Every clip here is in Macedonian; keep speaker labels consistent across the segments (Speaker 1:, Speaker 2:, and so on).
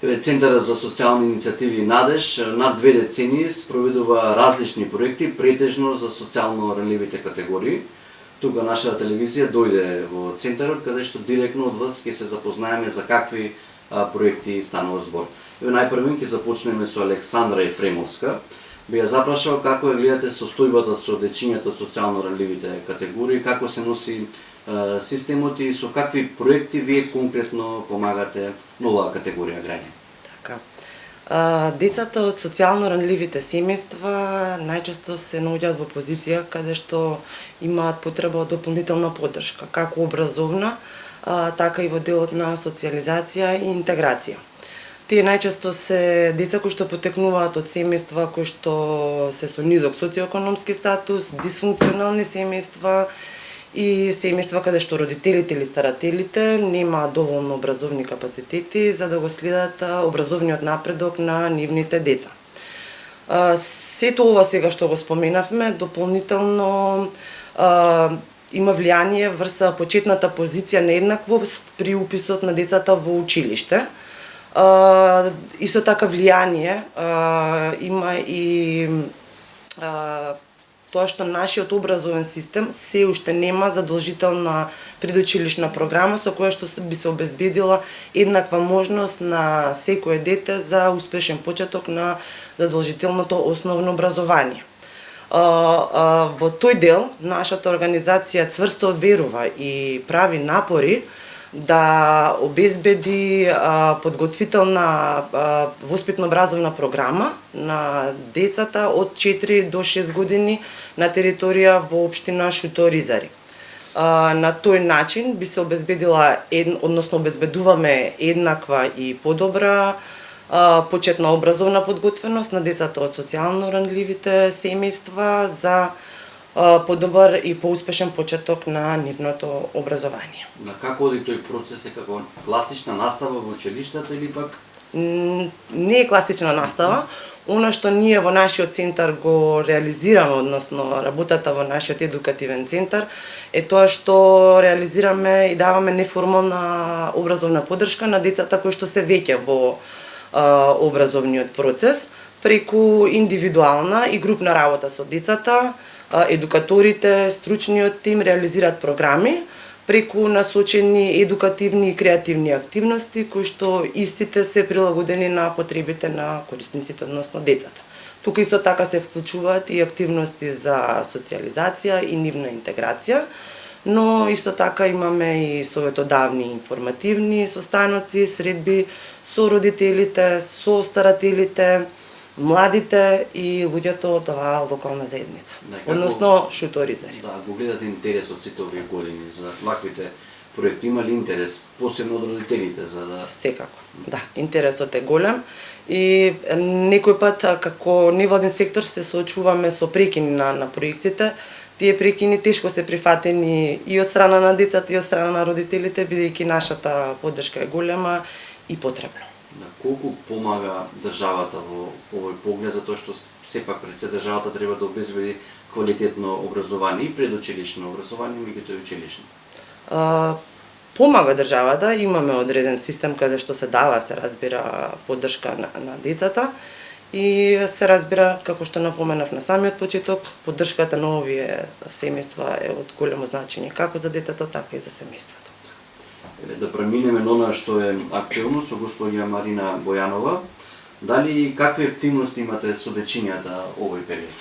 Speaker 1: Центарот за социјални иницијативи Надеж над 2 децении спроведува различни проекти, претежно за социјално ранливите категории. Тука нашата телевизија дојде во центарот, каде што директно од вас ќе се запознаеме за какви проекти станува збор. Ево најпрвен ќе започнеме со Александра Ефремовска. Би ја запрашал како ја гледате состојбата со дечињата од социјално ранливите категории, како се носи системот и со какви проекти вие конкретно помагате на оваа категорија граѓани?
Speaker 2: Така. Децата од социјално ранливите семејства најчесто се наоѓаат во позиција каде што имаат потреба од дополнителна поддршка, како образовна, така и во делот на социјализација и интеграција. Тие најчесто се деца кои што потекнуваат од семејства кои што се со низок социоекономски статус, дисфункционални семејства и семејства каде што родителите или старателите немаат доволно образовни капацитети за да го следат образовниот напредок на нивните деца. Сето ова сега што го споменавме дополнително има влијание врз почетната позиција на еднаквост при уписот на децата во училиште. Исто така влијание има и тоа што нашиот образовен систем се уште нема задолжителна предучилишна програма со која што би се обезбедила еднаква можност на секое дете за успешен почеток на задолжителното основно образование. Во тој дел нашата организација цврсто верува и прави напори да обезбеди подготвителна воспитно-образовна програма на децата од 4 до 6 години на територија во општина Шуто-Ризари. На тој начин би се обезбедила, односно обезбедуваме еднаква и подобра почетна образовна подготвеност на децата од социјално ранливите семејства за подобар и поуспешен почеток на нивното образование.
Speaker 1: На како оди тој процес, е како класична настава во училиштата или пак?
Speaker 2: Не е класична настава. Она што ние во нашиот центар го реализираме, односно работата во нашиот едукативен центар, е тоа што реализираме и даваме неформална образовна поддршка на децата кои што се веќе во образовниот процес, преку индивидуална и групна работа со децата. Едукаторите, стручниот тим реализираат програми преку насочени едукативни и креативни активности кои што истите се прилагодени на потребите на корисниците, односно децата. Тука исто така се вклучуваат и активности за социјализација и нивна интеграција, но исто така имаме и советодавни информативни состаноци, средби со родителите, со старателите, младите и луѓето од оваа локална заедница, односно Шуто-Ризари.
Speaker 1: Да, го гледате интересот сите овие години за ваквите проекти, има ли интерес посебно од родителите за да...
Speaker 2: Секако, да, интересот е голем и некој пат како невладен сектор се соочуваме со прекини на проектите. Тие прекини тешко се прифатени и од страна на децата и од страна на родителите, бидејќи нашата поддршка е голема и потребна.
Speaker 1: Да, колку помага државата во овој поглед, затоа што сепак пред се државата треба да обезбеди квалитетно образование и предучилишно образование, меѓутоа и училишно?
Speaker 2: Помага државата, имаме одреден систем каде што се дава, се разбира, поддршка на децата и се разбира, како што напоменав на самиот почеток, поддршката на овие семејства е од големо значење како за детето, така и за семејството.
Speaker 1: Да преминеме на она што е актуелно со господја Марина Бојанова. Дали какви активности имате со дечињата овој период?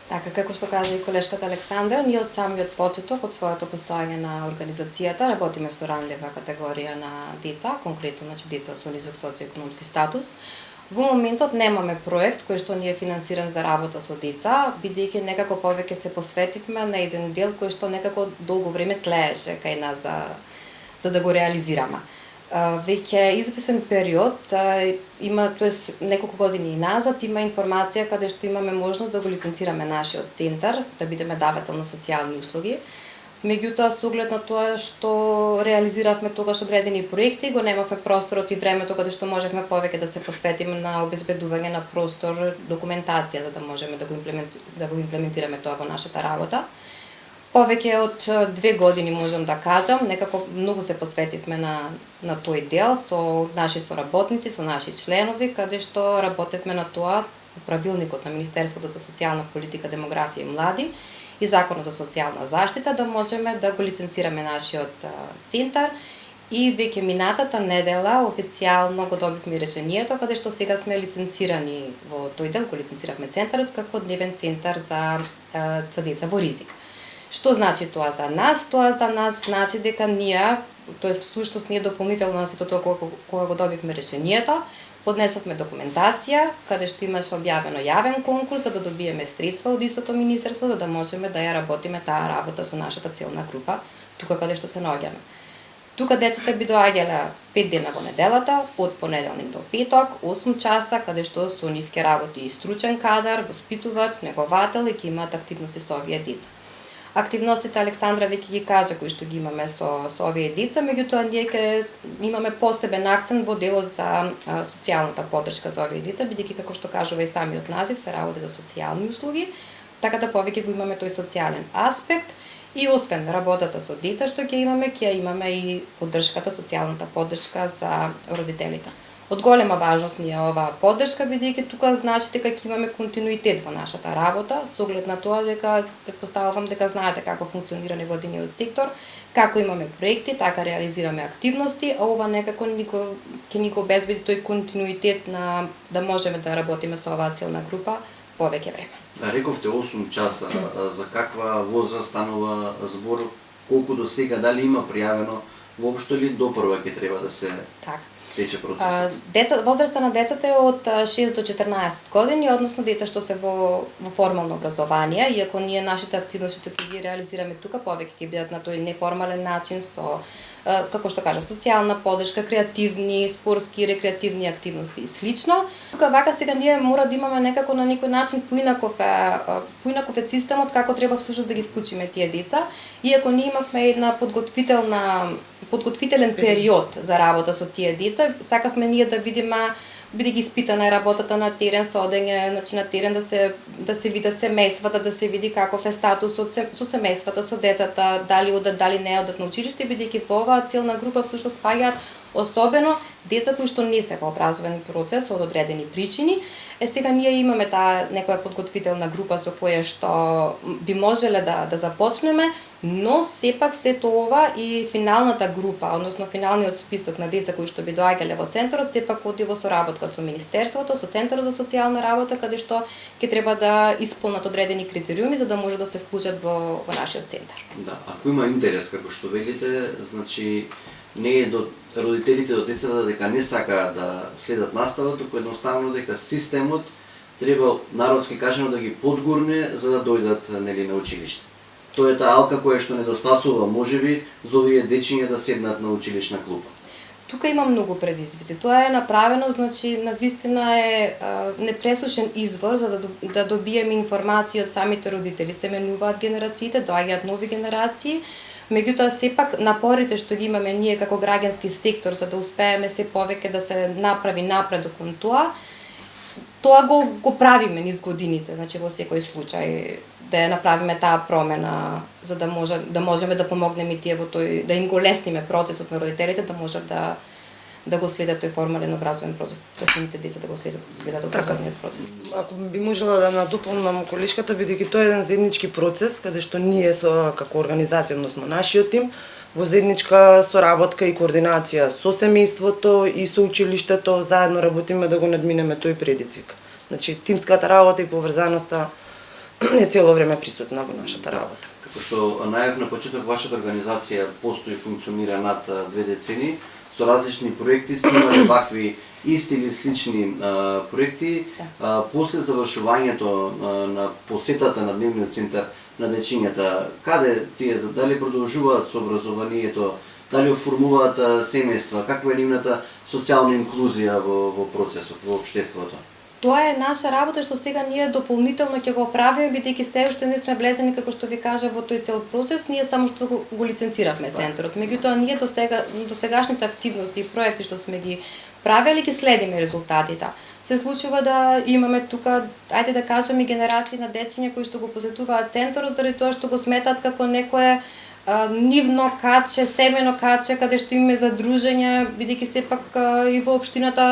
Speaker 3: Така, како што кажа и колешката Александра, ние од самиот почеток, од своето постојање на организацијата, работиме со ранлива категорија на деца, конкретно деца со низок социоекономски статус. Во моментот немаме проект кој што ни е финансиран за работа со деца, бидејќи некако повеќе се посветивме на еден дел кој што некако долго време тлееше кај нас за да го реализираме. Веќе извесен период има, тоест неколку години назад, има информација каде што имаме можност да го лиценцираме нашиот центар, да бидеме давател на социјални услуги. Меѓутоа, со оглед на тоа што реализиравме тогаш одредени проекти, го немавме просторот и времето каде што можевме повеќе да се посветиме на обезбедување на простор, документација, за да можеме да го имплементираме тоа во нашата работа. Повеќе од 2 години можам да кажам, некако многу се посветивме на тој дел со наши соработници, со наши членови, каде што работевме на тоа, правилникот на Министерството за социјална политика, демографија и млади и Законот за социјална заштита, да можеме да го лиценцираме нашиот центар. И веќе минатата недела официјално го добивме решението, каде што сега сме лиценцирани во тој дел, го лиценциравме центарот како дневен центар за деца во ризик. Што значи тоа за нас? Тоа за нас значи дека ние, тоест всушност ние дополнително на сето тоа кога го добивме решението, поднесовме документација каде што имаше објавено јавен конкурс за да добиеме средства од истото министерство за да можеме да ја работиме таа работа со нашата целна група тука каде што се наоѓаме. Тука децата би доаѓале 5 дена во неделата, од понеделник до петок, 8 часа, каде што со нив ќе работи и стручен кадар, воспитувач, неговател и ќе имаат активности со овие деца. Активностите Александра веќе ги кажа кои што ги имаме со овие деца, меѓутоа ние ќе имаме посебен акцент во делот за социјалната поддршка за овие деца, бидејќи како што кажува и самиот назив се работи за социјални услуги, така да повеќе го имаме тој социјален аспект. И освен работата со деца што ќе имаме и поддршката, социјалната поддршка за родителите. Од голема важност ни е оваа поддршка, бидејќи тука значи дека ќе имаме континуитет во нашата работа, со оглед на тоа дека претпоставувам дека знаете како функционира невладиниот сектор, како имаме проекти, така реализираме активности, а ова некако ќе ни го обезбеди тој континуитет на да можеме да работиме со оваа целна група повеќе време.
Speaker 1: Да, рековте 8 часа, за каква возраст станува збор, колку до сега, дали има пријавено, воопшто ли допрва ќе треба да се тече процесот?
Speaker 3: Возраста на децата е од 6 до 14 години, односно деца што се во формално образование, иако ние нашите активности што ќе ги реализираме тука, повеќе ќе бидат на тој неформален начин со како што кажа, социјална поддршка, креативни, спортски, рекреативни активности и слично. Тука вака сега ние мора да имаме некако на некој начин поинаков е системот како треба всушност да ги вклучиме тие деца. Иако ние имавме една подготвителен период за работа со тие деца, сакавме ние да видиме бидејќи испитана е работата на терен, со одење на терен да се види семејствата, да се види каков е статусот со семејствата, со децата, дали одат, дали не одат на училиште, бидејќи во оваа целна група всушност спаѓаат особено деца кои што не се во образовен процес од одредени причини. Сега ние имаме таа некоја подготвителна група со која што би можеле да започнеме, но сепак сето ова и финалната група, односно финалниот список на деца кои што би доаѓале во центарот, сепак оди во соработка со Министерството, со Центарот за социјална работа, каде што ќе треба да исполнат одредени критериуми за да може да се вклучат во нашиот центар.
Speaker 1: Да, ако има интерес, како што велите, значи не е до родителите, до децата дека не сакаат да следат настава, туку едноставно дека системот треба народски кажано да ги подгурне за да дојдат на училиште. Тоа е таа алка која што недостасува можеби за овие дечиња да седнат на училишна клупа.
Speaker 3: Тука има многу предизвици. Тоа е направено, значи навистина е непресушен извор за да добиеме информации од самите родители. Се менуваат генерациите, доаѓаат нови генерации. Меѓутоа сепак напорите што ги имаме ние како граѓански сектор за да успееме се повеќе да се направи напредок кон тоа го правиме низ годините, значи во секој случај да ја направиме таа промена за да можеме да помогнеме и тие во тој да им го лесниме процесот на родителите да можат да го следат тој формален образовен процес, тоа самите деца да го следат образовниот процес.
Speaker 2: Ако би можела да надополнам колешката, бидејќи тоа е еден заеднички процес каде што ние како организација, односно нашиот тим, во заедничка соработка и координација со семејството и со училиштето заедно работиме да го надминеме тој предизвик. Значи тимската работа и поврзаноста е цело време присутна во нашата работа.
Speaker 1: Како што најав на почеток, вашата организација постои и функционира над 2 децени со различни проекти, снимале вакви исти или слични проекти. После завршувањето на посетата на дневниот центар на дечињата, каде тие дали продолжуваат со образованието, дали оформуваат семејства, каква е нивната социјална инклузија во процесот, во општеството?
Speaker 3: Тоа е наша работа што сега ние дополнително ќе го правиме, бидејќи се уште не сме влезени, како што ви кажа, во тој цел процес, ние само што го лиценциравме центарот. Меѓутоа ние до сегашните активности и проекти што сме ги правели ги следиме резултатите. се случува да имаме тука, ајде да кажеме, генерации на дечиња кои што го посетуваат центарот заради тоа што го сметат како некое нивно каче, семено каче, каде што имаме задружења, бидејќи сепак и во општината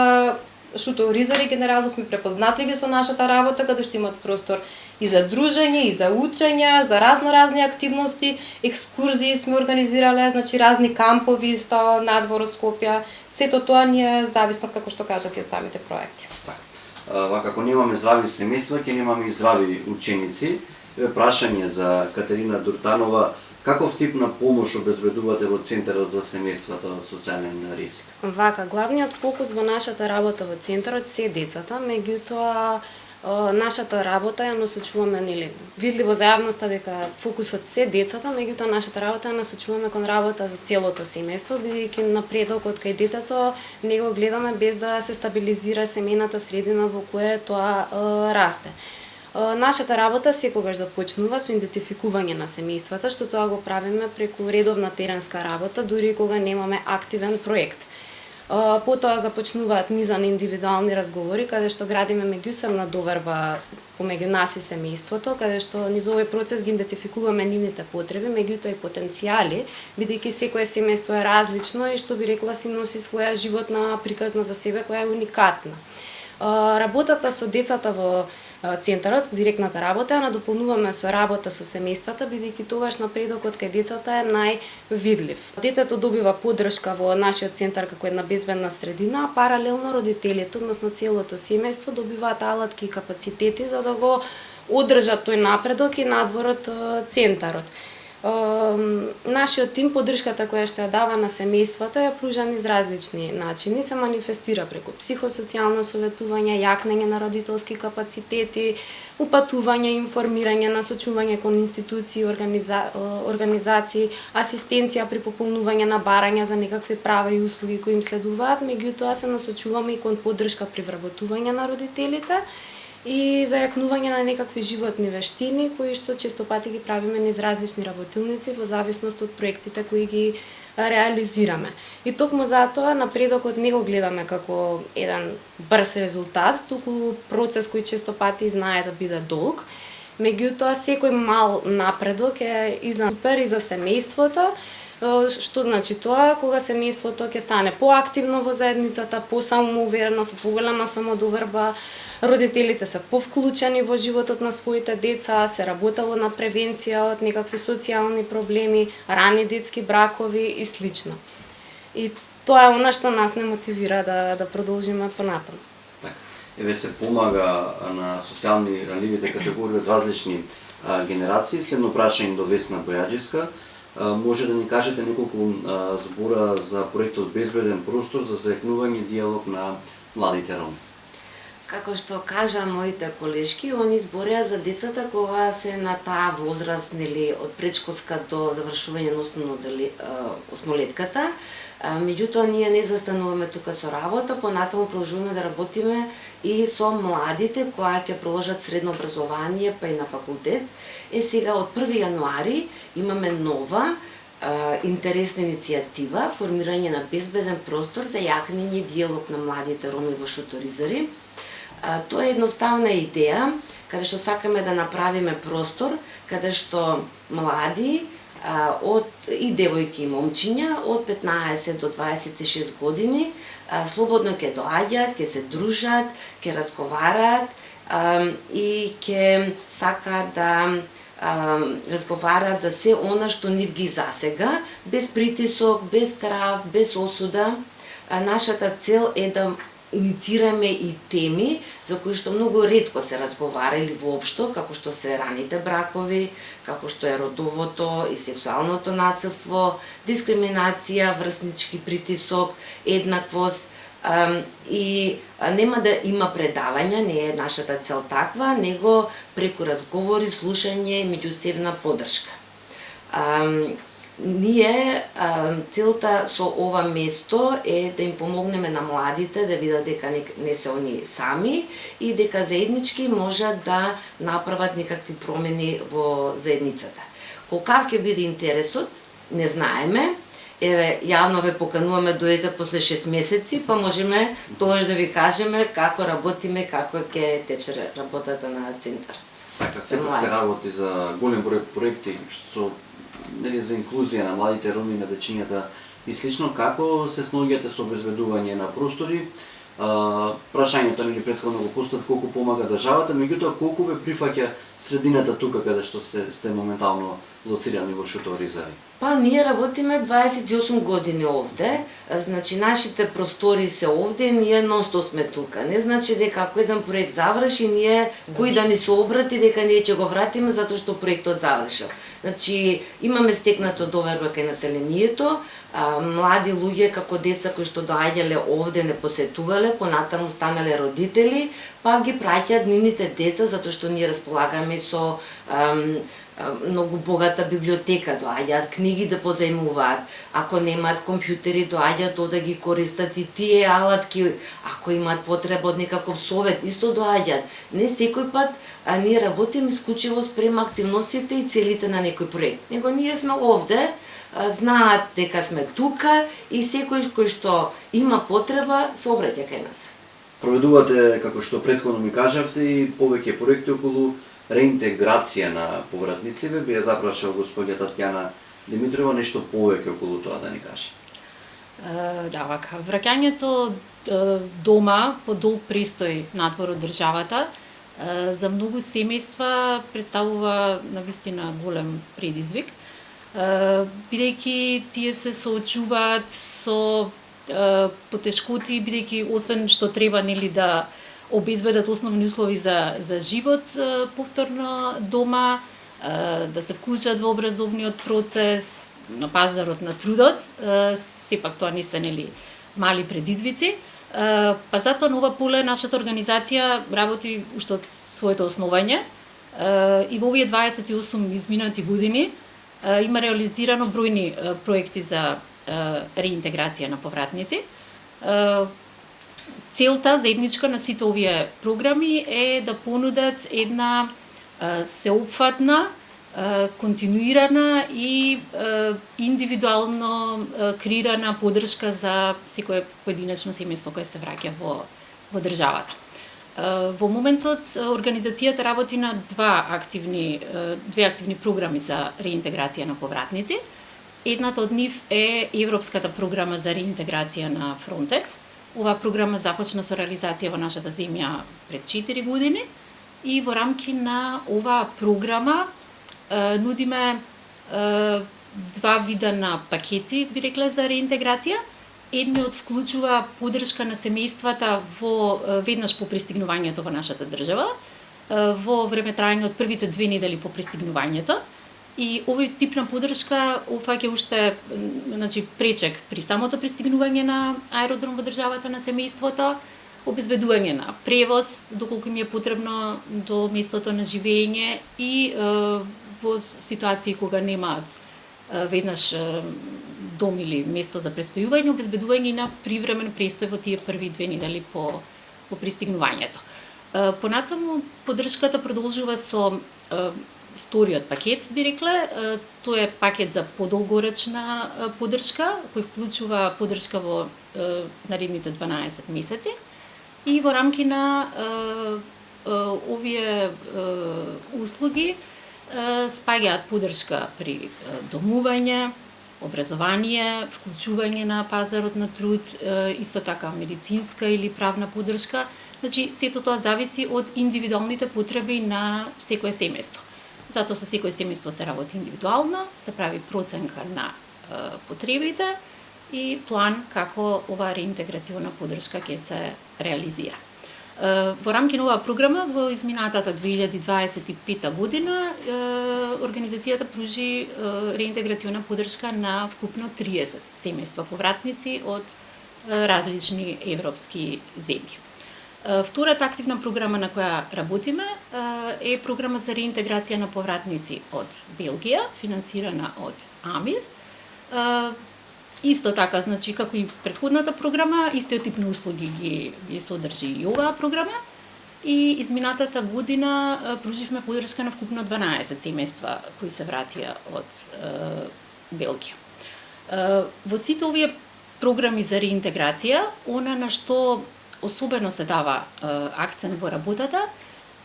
Speaker 3: Шуто-Оризари генерално сме препознатливи со нашата работа, каде што имат простор и за дружење, и за учење, за разни активности, екскурзии сме организирале, значи разни кампови исто надвор од Скопје. Сето тоа ни е зависно, како што кажат, и од самите проекти.
Speaker 1: Вака, ако немаме здрави семејства, ќе немаме и здрави ученици. Прашање за Катерина Дуртанова: каков тип на помош обезбедувате во Центарот за семејствата од социјален риск?
Speaker 4: Вака, главниот фокус во нашата работа во Центарот се децата, меѓутоа нашата работа ја насочуваме, нели, видливо за јавноста дека фокусот се децата, меѓутоа нашата работа ја насочуваме кон работа за целото семејство, бидејќи напредокот кај детето не го гледаме без да се стабилизира семејната средина во која тоа расте. Нашата работа секогаш започнува со идентификување на семејствата, што тоа го правиме преку редовна теренска работа, дури кога немаме активен проект. Потоа започнуваат низа на индивидуални разговори, каде што градиме меѓусебна доверба помеѓу нас и семејството, каде што низ овој процес ги идентификуваме нивните потреби, меѓутоа и потенцијали, бидејќи секое семејство е различно и, што би рекла, си носи своја животна приказна за себе која е уникатна. Работата со децата во Центарот, директната работа, ја надополнуваме со работа со семејствата, бидејќи тогаш напредокот кај децата е највидлив. Детето добива поддршка во нашиот центар како една безбедна средина, а паралелно родителите, односно целото семејство, добиваат алатки и капацитети за да го одржат тој напредок и надвор од центарот. Нашиот тим, поддршката која што ја дава на семејствата, ја пружа низ различни начини, се манифестира преку психосоцијално советување, јакнење на родителски капацитети, упатување, информирање, насочување кон институции, организации, асистенција при пополнување на барања за некакви права и услуги кои им следуваат, меѓутоа се насочуваме и кон поддршка при вработување на родителите и за јакнување на некакви животни вештини кои што често пати ги правиме низ различни работилници во зависност од проектите кои ги реализираме. И токму затоа напредокот не го гледаме како еден брз резултат, туку процес кој често пати знае да биде долг. Меѓутоа секој мал напредок е и за супер и за семејството. Што значи тоа? Кога семејството ќе стане поактивно во заедницата, посамоуверено, со поголема самодоверба, родителите се повклучени во животот на своите деца, се работело на превенција од некакви социјални проблеми, рани детски бракови и слично. И тоа е она што нас не мотивира да продолжиме понатаму.
Speaker 1: Еве се помага на социјални ранливите категории од различни генерации. Следно прашање до Весна Бојаджевска. Може да ни кажете неколку збора за проектот Безбеден простор за зајакнување диалог на младите роми?
Speaker 5: Како што кажа моите колешки, они збореа за децата кога се на таа возраст, нели, од предшколска до завршување на осмолетката. Меѓутоа, ние не застануваме тука со работа, понатаму продолжуваме да работиме и со младите кои ќе проложат средно образование, па и на факултет. Сега од 1 јануари имаме нова интересна иницијатива, формирање на безбеден простор за јакнење диалог на младите роми во Шуто-Оризари. Тоа е едноставна идеја, каде што сакаме да направиме простор, каде што млади и девојки и момчиња од 15 до 26 години слободно ќе доаѓаат, ќе се дружат, ќе разговараат и ќе сакаат да разговараат за се она што нив ги засега, без притисок, без страв, без осуда. Нашата цел е да инициираме и теми за кои што многу ретко се разговара или воопшто, како што се раните бракови, како што е родовото и сексуалното насилство, дискриминација, врснички притисок, еднаквост, и нема да има предавања, не е нашата цел таква, него преку разговори, слушање и меѓусебна поддршка. Ние целта со ова место е да им помогнеме на младите да видат дека не се они сами и дека заеднички можат да направат некакви промени во заедницата. Колкав ќе биде интересот, не знаеме. еве јавно ве покануваме дојдете после 6 месеци, па можеме тогаш да ви кажеме како работиме, како ќе тече работата на центарот.
Speaker 1: Така, сепак се работи за голем број проекти со нели за инклузија на младите роми, на дечињата и слично. Како се снаоѓате со обезбедување на простори? Прашањето нели претходно го постав колку помага државата, меѓутоа колку ве прифаќа средината тука каде што сте моментално лоцирани во Шутово Ризави?
Speaker 5: Па ние работиме 28 години овде, значи нашите простори се овде, ние нон-стоп сме тука. Не значи дека ако еден проект заврши, ние кој да ни се обрати дека ние ќе го вратиме затоа што проектот завршил. Значи имаме стекнато доверба кај населението, млади луѓе како деца кои што доаѓале овде не посетувале, понатаму станале родители, па ги праќаат нивните деца затоа што ние располагаме со многу богата библиотека, доаѓаат книги да позајмуваат. Ако немаат компјутери, доаѓаат да ги користат и тие алатки. Ако имаат потреба од некаков совет, исто доаѓаат. Не секој пат ние работиме исклучиво спрема активностите и целите на некој проект. Него ние сме овде, знаат дека сме тука и секој кој што има потреба се обраќа кај нас.
Speaker 1: Проведувате, како што претходно ми кажавте, и повеќе проекти околу реинтеграција на повратници. Би ја запрашал господја Татјана Димитрова нешто повеќе околу тоа да ни каже.
Speaker 6: Да, вака. Враќањето дома по долг престој надвор од државата за многу семејства представува навистина голем предизвик, бидејќи тие се соочуваат со потешкоти, бидејќи освен што треба нели да обезбедат основни услови за живот повторно дома, да се вклучат во образовниот процес, на пазарот на трудот, сепак тоа не се нели мали предизвици. Па затоа на ова поле нашата организација работи уште од своето основање и во овие 28 изминати години има реализирано бројни проекти за реинтеграција на повратници. Целта заедничка на сите овие програми е да понудат една сеопфатна, континуирана и индивидуално креирана поддршка за секое поединечно семејство кое се враќа во државата. Во моментот организацијата работи на две активни програми за реинтеграција на повратници. Едната од нив е Европската програма за реинтеграција на Frontex. Оваа програма започна со реализација во нашата земја пред 4 години и во рамки на оваа програма нудиме два вида на пакети, би рекле, за реинтеграција. Едниот вклучува поддршка на семејствата веднаш по пристигнувањето во нашата држава, во време трајање од првите 2 недели по пристигнувањето. И овој тип на поддршка опфаќа уште пречек при самото пристигнување на аеродром во државата на семејството, обезбедување на превоз доколку им е потребно до местото на живење и во ситуации кога немаат веднаш дом или место за престојување, обезбедување на привремен престој во тие први 2 недели по пристигнувањето. Понатаму поддршката продолжува со вториот пакет, би рекле. Тоа е пакет за подолгоречна поддршка, кој вклучува поддршка во наредните 12 месеци. И во рамки на овие услуги спаѓаат поддршка при домување, образование, вклучување на пазарот на труд, исто така медицинска или правна поддршка. Значи, сето тоа зависи од индивидуалните потреби на секое семејство. Затоа со секое семејство се работи индивидуално, се прави проценка на потребите и план како оваа реинтеграциона поддршка ќе се реализира. Во рамки на оваа програма во изминатата 2025 година организацијата пружи реинтеграциона поддршка на вкупно 30 семејства повратници од различни европски земји. Втората активна програма на која работиме е програма за реинтеграција на повратници од Белгија, финансирана од АМИФ. Исто така, значи, како и претходната програма, истиот тип на услуги ги содржи и оваа програма. И изминатата година пруживме поддршка на вкупно 12 семејства кои се вратија од Белгија. Во сите овие програми за реинтеграција, она на што особено се дава акцент во работата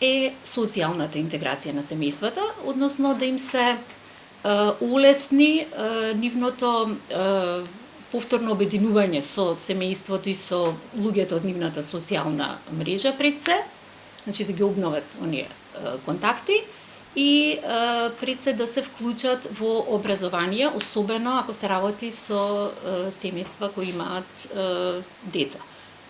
Speaker 6: е социјалната интеграција на семејствата, односно да им се улесни нивното повторно обединување со семејството и со луѓето од нивната социјална мрежа пред се, значи да ги обноват оние контакти и пред се да се вклучат во образование, особено ако се работи со семејства кои имаат деца.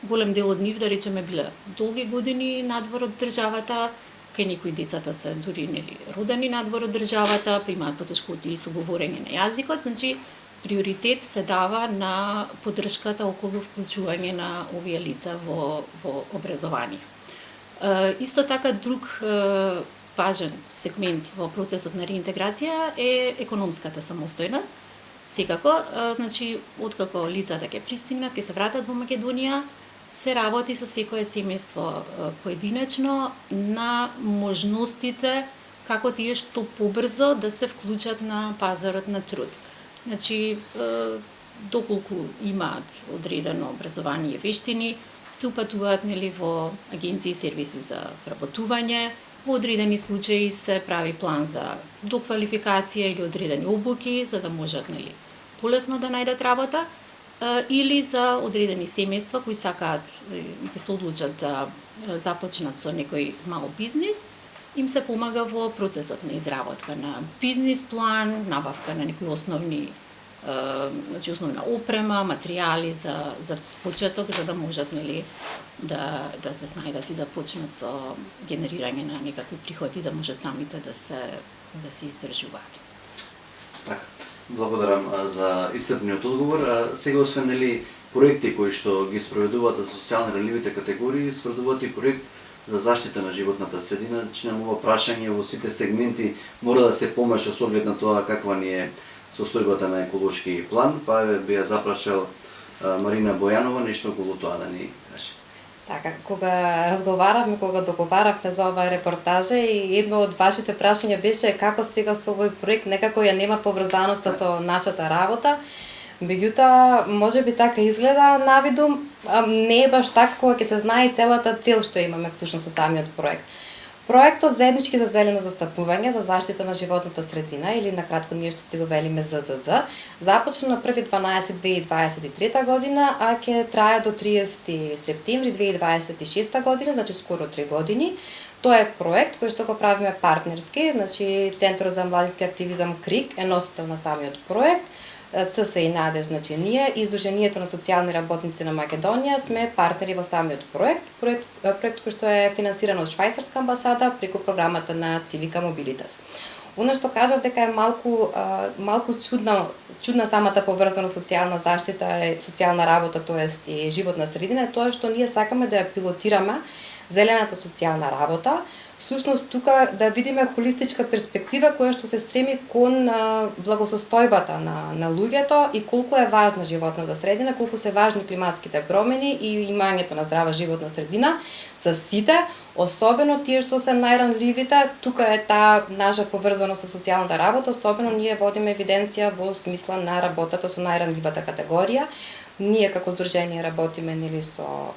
Speaker 6: Голем дел од нив, да речеме, биле долги години надвор од државата, кај некои децата се дури родени надвор од државата, па имаат потешкоти со говорење на јазикот, значи приоритет се дава на поддршката околу вклучување на овие лица во образование. Исто така друг важен сегмент во процесот на реинтеграција е економската самостојност. Секако, значи, откако лицата ќе пристигнат, ќе се вратат во Македонија, се работи со секое семејство поединечно на можностите како тие што побрзо да се вклучат на пазарот на труд. Значи, доколку имаат одредено образование и вештини, се упатуваат во агенции и сервиси за вработување, во одредени случаи се прави план за доквалификација или одредени обуки, за да можат полесно да најдат работа, или за одредени семејства кои сакаат, ќе се одлучат да започнат со некој мал бизнис, им се помага во процесот на изработка на бизнис план, набавка на некои основни, значи основна опрема, материјали за почеток, за да можат да се снајдат и да почнат со генерирање на некакви приходи, да можат самите да се издржуваат.
Speaker 1: Така. Благодарам за исцрпниот одговор. Сега освен проекти кои што ги спроведуваат за социјално ранливите категории, спроведуваат и проект за заштита на животната средина. Чинам ова прашање во сите сегменти мора да се помеша со оглед на тоа каква ни е состојбата на еколошки план, па би ја запрашал Марина Бојанова нешто околу тоа да ни каже.
Speaker 3: Така, кога договаравме за оваа репортажа и едно од вашите прашања беше како сега со овој проект некако ја нема поврзаноста со нашата работа. Меѓутоа, можеби така изгледа навидум, не е баш така кога ќе се знае целата цел што имаме всушност со самиот проект. Проектот Заеднички за зелено застапување за заштита на животната средина, или накратко ние што си го велиме ЗЗЗ, започна на 1.12.2023 година, а ќе трае до 30 септември 2026 година, значи скоро 3 години. Тоа е проект кој што го правиме партнерски, значи Центарот за младински активизам КРИК е носител на самиот проект, ЦС и НАДЕЖ, значи ние и Сдруженијето на социјални работници на Македонија сме партнери во самиот проект кој што е финансиран од Швајцарска амбасада преку програмата на Civica Mobilitas. Оно што кажав дека е малку чудна самата поврзаност социјална заштита, социјална работа, тоест и животна средина, е тоа што ние сакаме да ја пилотираме зелената социјална работа. Всушност тука да видиме холистичка перспектива која што се стреми кон благосостојбата на луѓето и колку е важна животната средина, колку се важни климатските промени и имањето на здрава животна средина за сите, особено тие што се најранливите. Тука е таа наша поврзаност со социјалната работа, особено ние водиме евиденција во смисла на работата со најранливата категорија. Ние како здружение работиме со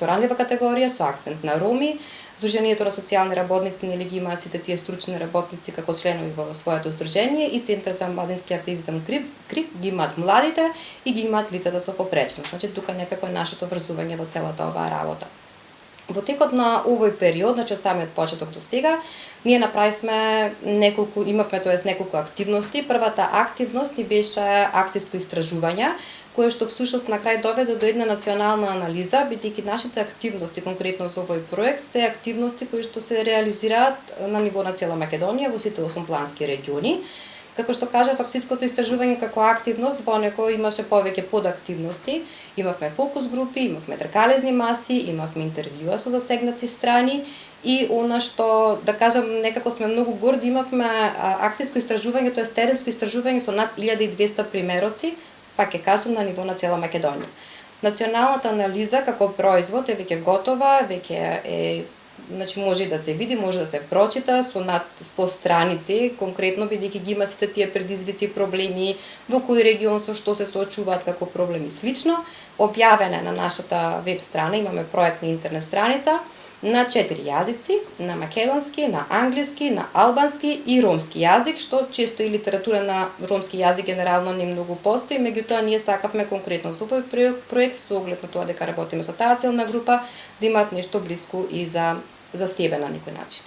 Speaker 3: ранлива категорија, со акцент на роми. Сдруженијето на социјални работници ги имаат сите тие стручни работници како членови во своето здружение и Центар за младински активизам КРИК ги имаат младите и ги имаат лицата со попречност. Значи тука некако е нашето врзување во целата оваа работа. Во текот на овој период, значи од самиот почеток до сега, ние имавме неколку активности. Првата активност ни беше акцијско истражување, кое што всушност на крај доведе до една национална анализа, бидејќи нашите активности конкретно за овој проект се активности кои што се реализираат на ниво на цела Македонија во сите 8 плански региони. Како што кажав, акцијското истражување како активност во него имаше повеќе подактивности. Имавме фокус групи, имавме тркалезни маси, имавме интервјуа со засегнати страни и она што, да кажам, некако сме многу горди, имавме акцијско истражување, тоа е теренско истражување со над 1200 примероци, па ќе кажам на ниво на цела Македонија. Националната анализа како производ е веќе готова, веќе е значи може и да се види, може да се прочита со над 100 страници, конкретно бидејќи ги има сите тие предизвици, проблеми во кој регион со што се соочуваат како проблеми слично. Објавена на нашата веб страна, имаме проектна интернет страница на 4 јазици, на македонски, на англиски, на албански и ромски јазик, што често и литература на ромски јазик генерално не многу постои, меѓутоа ние сакавме конкретно за овој проект со оглед на тоа дека работиме со таа целна група, да имаат нешто блиску и за себе на некој начин.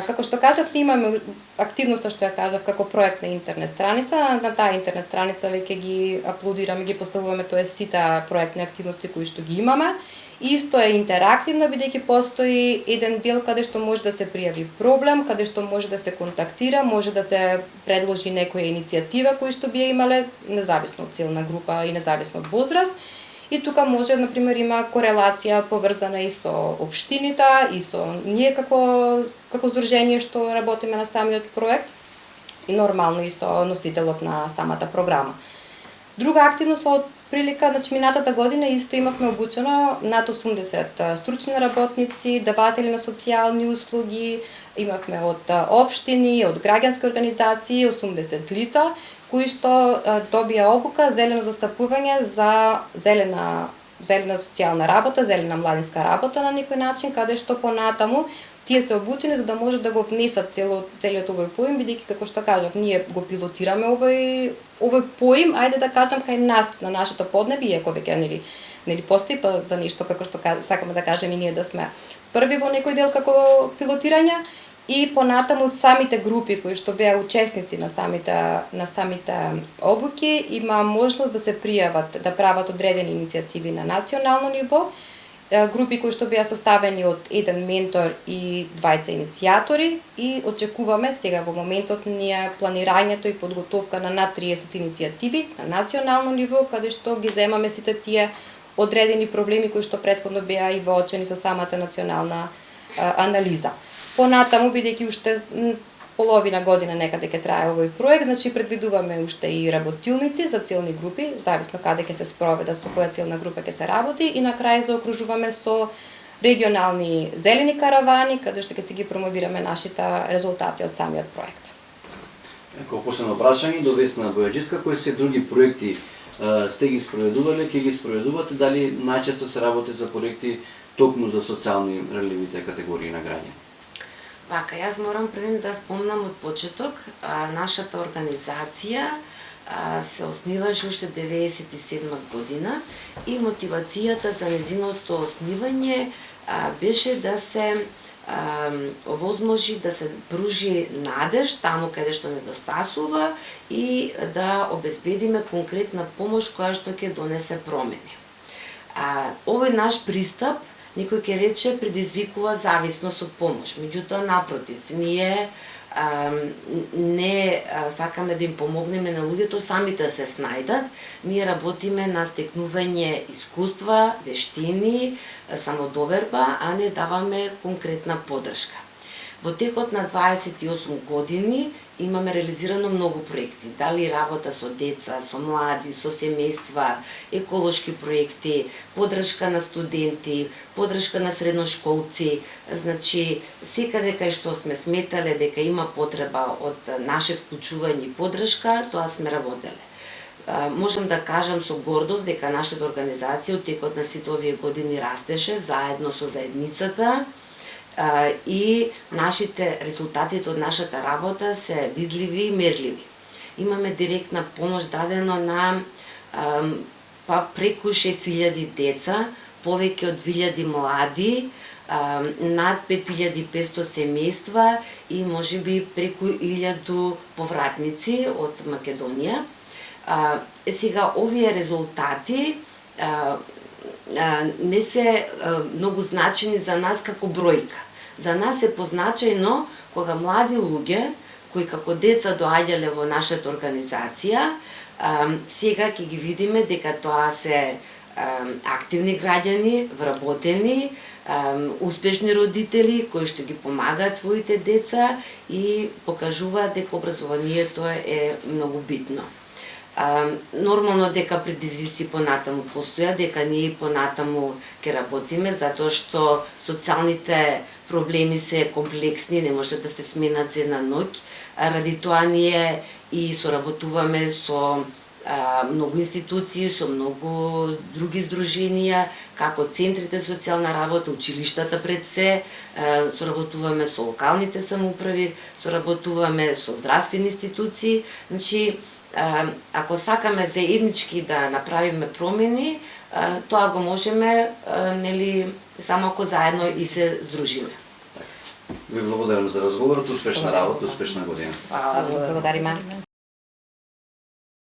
Speaker 3: Како што кажав, ние имаме активноста што ја кажав како проект на интернет страница. На таа интернет страница веќе ги аплодираме, ги поставуваме сите проектни активности кои што ги имаме. Исто е интерактивно, бидејќи постои еден дел каде што може да се пријави проблем, каде што може да се контактира, може да се предложи некоја иницијатива која што би ја имале, независно од целна група и независно од возраст. И тука може, например, има корелација поврзана и со општините, и со ние како здружение што работиме на самиот проект, и нормално и со носителот на самата програма. Друга активност од прилика, значи минатата година исто имавме обучено над 80 стручни работници, даватели на социјални услуги, имавме од општини, од граѓански организации, 80 лица, кои што добија обука зелено застапување за зелена социјална работа, зелена младинска работа на некој начин, каде што понатаму тие се обучени за да можат да го внесат целиот овој поим, бидејќи како што кажав, ние го пилотираме овој поим, ајде да кажам кај нас на нашето поднебие, иако веќе нели постои па за нешто како што сакаме да кажеме и ние да сме први во некој дел како пилотирање. И понатаму самите групи кои што беа учесници на самите обуки има можност да се пријават, да прават одредени иницијативи на национално ниво, групи кои што беа составени од еден ментор и двајца иницијатори, и очекуваме сега во моментот ние планирањето и подготовка на над 30 иницијативи на национално ниво, каде што ги земаме сите тие одредени проблеми кои што претходно беа и воочени со самата национална анализа. Понатаму, бидејќи уште половина година некаде ќе трае овој проект, значи предвидуваме уште и работилници за целни групи, зависно каде ќе се спроведа, со која целна група ќе се работи, и на крај заокружуваме со регионални зелени каравани, каде што ќе се ги промовираме нашите резултати од самиот проект.
Speaker 1: Како последно прашање до Весна Бојаджиска, кои се други проекти сте ги спроведувале, ќе ги спроведувате, дали најчесто се работи за проекти токму за социјални релевите категории на граѓани?
Speaker 5: Вака, јас морам првен да спомнам од почеток, нашата организација се основаше уште 97 година и мотивацијата за незиното основање беше да се овозможи да се пружи надеж таму каде што недостасува и да обезбедиме конкретна помош која што ќе донесе промени. Овој наш пристап некој ќе рече предизвикува зависност од помош. Меѓутоа, напротив, ние не сакаме да им помогнеме на луѓето самите да се снајдат. Ние работиме на стекнување искуства, вештини, самодоверба, а не даваме конкретна подршка. Во текот на 28 години имаме реализирано многу проекти, дали работа со деца, со млади, со семејства, еколошки проекти, подршка на студенти, подршка на средношколци, значи секаде кај што сме сметале дека има потреба од наше вклучување и подршка, тоа сме работеле. Можам да кажам со гордост дека нашата организација од текот на сите овие години растеше заедно со заедницата, и нашите резултатите од нашата работа се видливи и мерливи. Имаме директна помош дадено на преку 6000 деца, повеќе од 2000 млади, над 5500 семејства и можеби преку 1000 повратници од Македонија. Сега овие резултати не се многу значени за нас како бројка. За нас е позначајно кога млади луѓе кои како деца доаѓале во нашата организација, сега ќе ги видиме дека тоа се активни граѓани, вработени, успешни родители кои што ги помагаат своите деца и покажуваат дека образованието е многу битно. Нормално дека предизвици понатаму постоја, дека ние понатаму ќе работиме, затоа што социјалните проблеми се комплексни, не може да се сменат за една ноќ. Ради тоа ние и соработуваме со многу институции, со многу други здруженија, како центрите за социјална работа, училиштата пред се, соработуваме со локалните самоуправи, соработуваме со здравствени институции. Значи, ако сакаме заеднички да направиме промени, тоа го можеме, нели, само ако заедно и се здружиме.
Speaker 1: Ви благодарам за разговорот, успешна работа, успешна година.
Speaker 3: Благодариме.